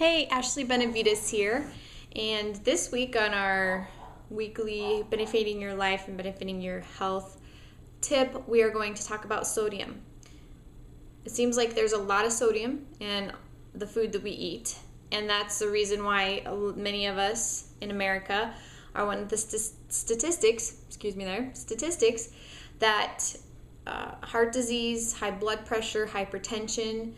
Hey, Ashley Benavides here, and this week on our weekly Benefiting Your Life and Benefiting Your Health tip, we are going to talk about sodium. It seems like there's a lot of sodium in the food that we eat, and that's the reason why many of us in America are one of the statistics that heart disease, high blood pressure, hypertension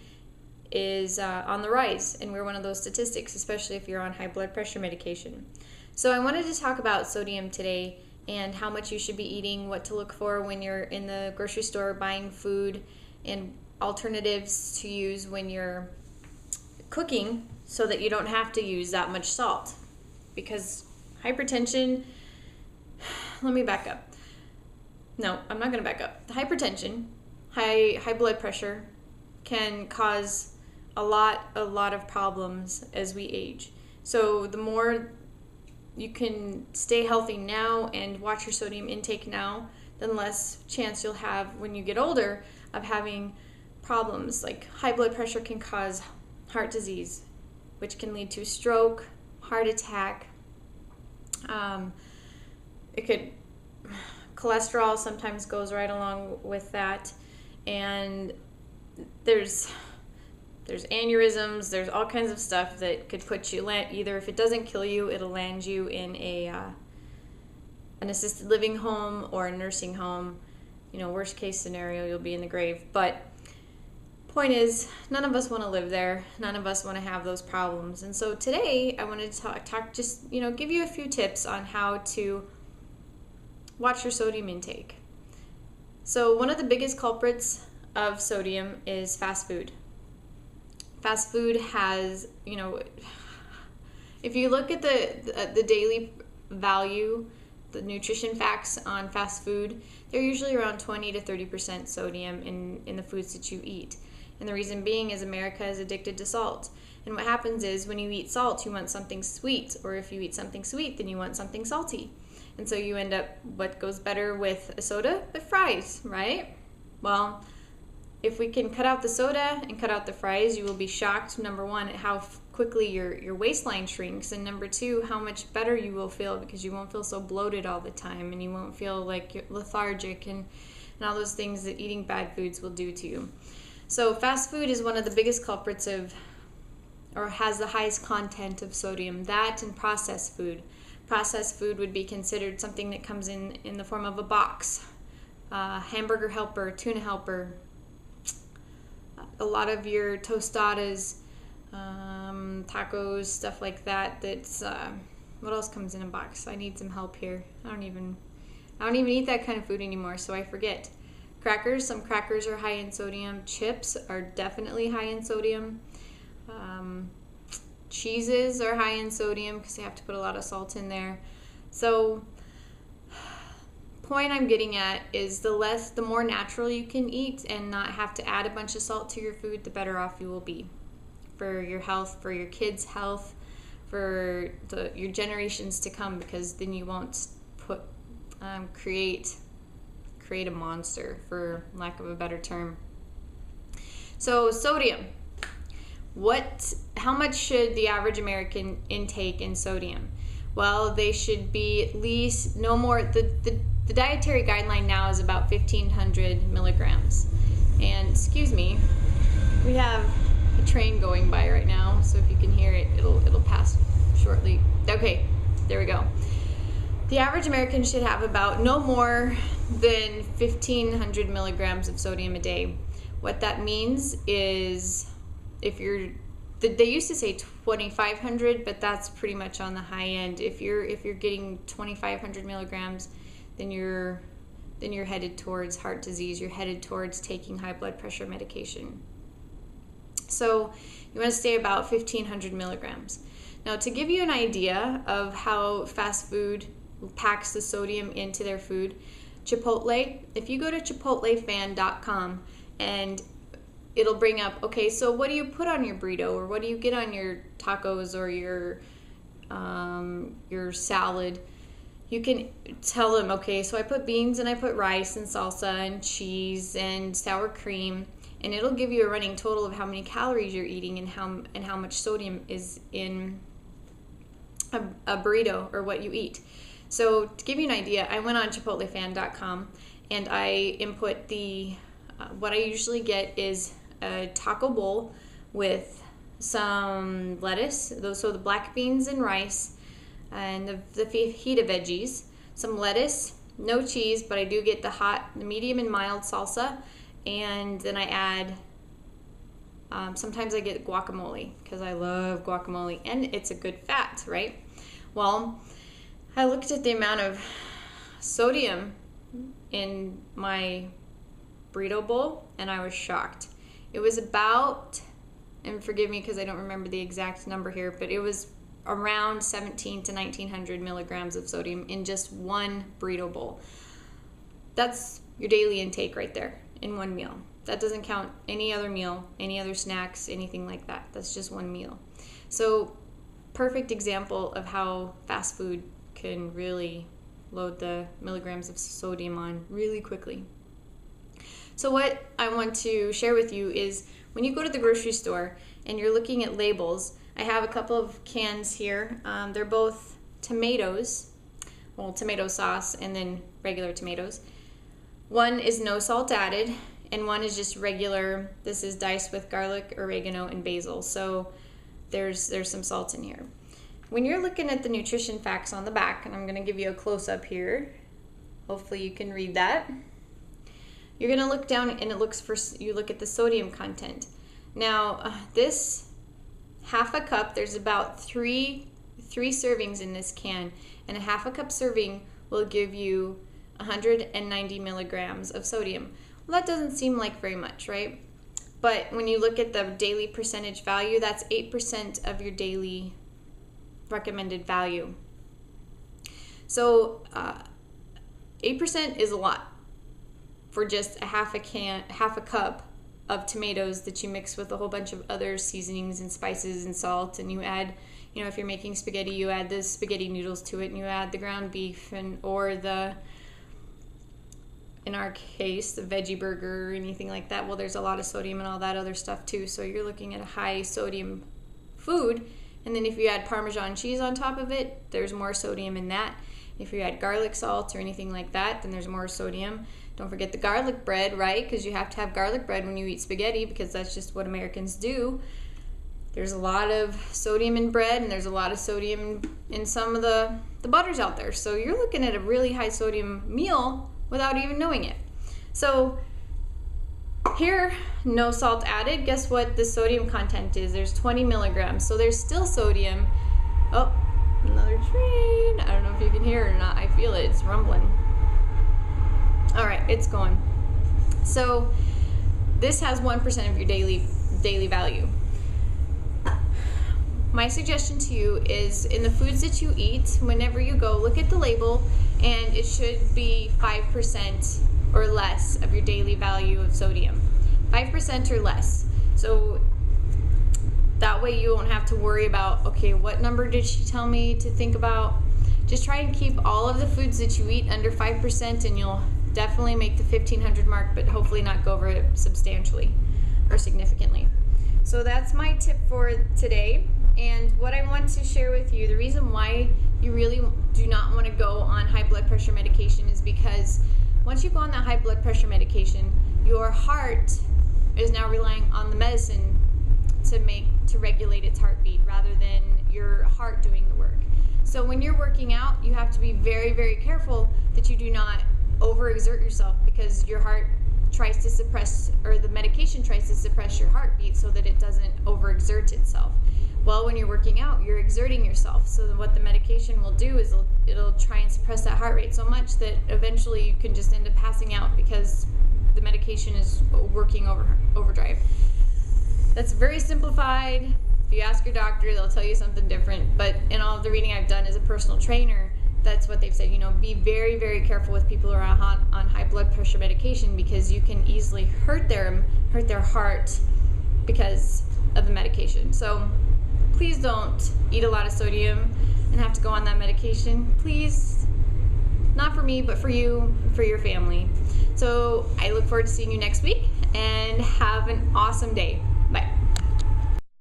is on the rise, and we're one of those statistics, especially if you're on high blood pressure medication. So I wanted to talk about sodium today and how much you should be eating, what to look for when you're in the grocery store buying food, and alternatives to use when you're cooking so that you don't have to use that much salt. Because hypertension, let me back up. No, I'm not going to back up. The hypertension, high blood pressure can cause a lot of problems as we age. So the more you can stay healthy now and watch your sodium intake now, then less chance you'll have when you get older of having problems. Like high blood pressure can cause heart disease, which can lead to a stroke, heart attack. Cholesterol sometimes goes right along with that, and there's aneurysms, there's all kinds of stuff that could put you, either if it doesn't kill you, it'll land you in an assisted living home or a nursing home. Worst case scenario, you'll be in the grave. But point is, none of us want to live there. None of us want to have those problems. And so today I wanted to give you a few tips on how to watch your sodium intake. So one of the biggest culprits of sodium is fast food. Fast food has, if you look at the daily value, the nutrition facts on fast food, they're usually around 20 to 30% sodium in the foods that you eat. And the reason being is America is addicted to salt. And what happens is when you eat salt, you want something sweet, or if you eat something sweet, then you want something salty. And so you end up, what goes better with a soda? With fries, right? Well, if we can cut out the soda and cut out the fries, you will be shocked, number one, at how quickly your waistline shrinks, and number two, how much better you will feel, because you won't feel so bloated all the time, and you won't feel like you're lethargic and all those things that eating bad foods will do to you. So fast food is one of the biggest culprits or has the highest content of sodium. That and processed food. Processed food would be considered something that comes in the form of a box. Hamburger helper, tuna helper, a lot of your tostadas, tacos, stuff like that. What else comes in a box? I need some help here. I don't even eat that kind of food anymore, so I forget. Crackers, some crackers are high in sodium. Chips are definitely high in sodium. Cheeses are high in sodium because they have to put a lot of salt in there. So point I'm getting at is the more natural you can eat and not have to add a bunch of salt to your food, the better off you will be for your health, for your kids' health, for your generations to come, because then you won't create a monster, for lack of a better term. So sodium. How much should the average American intake in sodium? Well, they should be at least no more. The dietary guideline now is about 1,500 milligrams. And excuse me, we have a train going by right now, so if you can hear it, it'll pass shortly. Okay, there we go. The average American should have about no more than 1,500 milligrams of sodium a day. What that means is, they used to say 2,500, but that's pretty much on the high end. If you're getting 2,500 milligrams, then you're headed towards heart disease. You're headed towards taking high blood pressure medication. So you want to stay about 1,500 milligrams. Now, to give you an idea of how fast food packs the sodium into their food, Chipotle, if you go to chipotlefan.com, and it'll bring up, okay, so what do you put on your burrito, or what do you get on your tacos or your salad? You can tell them, okay, so I put beans and I put rice and salsa and cheese and sour cream, and it'll give you a running total of how many calories you're eating and how much sodium is in a burrito or what you eat. So to give you an idea, I went on chipotlefan.com and I input what I usually get is a taco bowl with some lettuce, so the black beans and rice, and the fajita veggies, some lettuce, no cheese, but I do get the medium and mild salsa, and then I add, sometimes I get guacamole, because I love guacamole, and it's a good fat, right? Well, I looked at the amount of sodium in my burrito bowl, and I was shocked. It was about, and forgive me because I don't remember the exact number here, but it was around 17 to 1900 milligrams of sodium in just one burrito bowl. That's your daily intake right there in one meal. That doesn't count any other meal, any other snacks, anything like that. That's just one meal. So perfect example of how fast food can really load the milligrams of sodium on really quickly. So what I want to share with you is when you go to the grocery store and you're looking at labels, I have a couple of cans here. They're both tomatoes, well, tomato sauce and then regular tomatoes. One is no salt added, and one is just regular. This is diced with garlic, oregano, and basil. So there's some salt in here. When you're looking at the nutrition facts on the back, and I'm going to give you a close-up here, hopefully you can read that. You're going to look down and you look at the sodium content. Now, this half a cup, there's about three servings in this can, and a half a cup serving will give you 190 milligrams of sodium. Well, that doesn't seem like very much, right? But when you look at the daily percentage value, that's 8% of your daily recommended value. So 8% is a lot for just a half a cup of tomatoes that you mix with a whole bunch of other seasonings and spices and salt, and you add, if you're making spaghetti, you add the spaghetti noodles to it, and you add the ground beef or in our case, the veggie burger or anything like that. Well, there's a lot of sodium and all that other stuff too, so you're looking at a high sodium food. And then if you add Parmesan cheese on top of it, there's more sodium in that. If you add garlic salt or anything like that, then there's more sodium. Don't forget the garlic bread, right? Because you have to have garlic bread when you eat spaghetti, because that's just what Americans do. There's a lot of sodium in bread, and there's a lot of sodium in some of the butters out there. So you're looking at a really high sodium meal without even knowing it. So here, no salt added. Guess what the sodium content is? There's 20 milligrams. So there's still sodium. Oh, another train. I don't know if you can hear it or not. I feel it. It's rumbling. All right, it's going. So this has 1% of your daily value. My suggestion to you is in the foods that you eat, whenever you go, look at the label, and it should be 5% or less of your daily value of sodium. 5% or less. So that way you won't have to worry about, okay, what number did she tell me to think about? Just try and keep all of the foods that you eat under 5%, and you'll definitely make the 1500 mark, but hopefully not go over it substantially or significantly. So that's my tip for today. And what I want to share with you, the reason why you really do not want to go on high blood pressure medication is because once you go on that high blood pressure medication, your heart is now relying on the medicine to regulate its heartbeat rather than your heart doing the work. So when you're working out, you have to be very, very careful that you do not overexert yourself, because your heart tries to suppress, or the medication tries to suppress your heartbeat so that it doesn't overexert itself. Well, when you're working out, you're exerting yourself. So what the medication will do is it'll try and suppress that heart rate so much that eventually you can just end up passing out because the medication is working overdrive. That's very simplified. If you ask your doctor, they'll tell you something different. But in all of the reading I've done as a personal trainer, that's what they've said. Be very, very careful with people who are on high blood pressure medication, because you can easily hurt their heart because of the medication. So please don't eat a lot of sodium and have to go on that medication. Please, not for me, but for you, for your family. So I look forward to seeing you next week, and have an awesome day.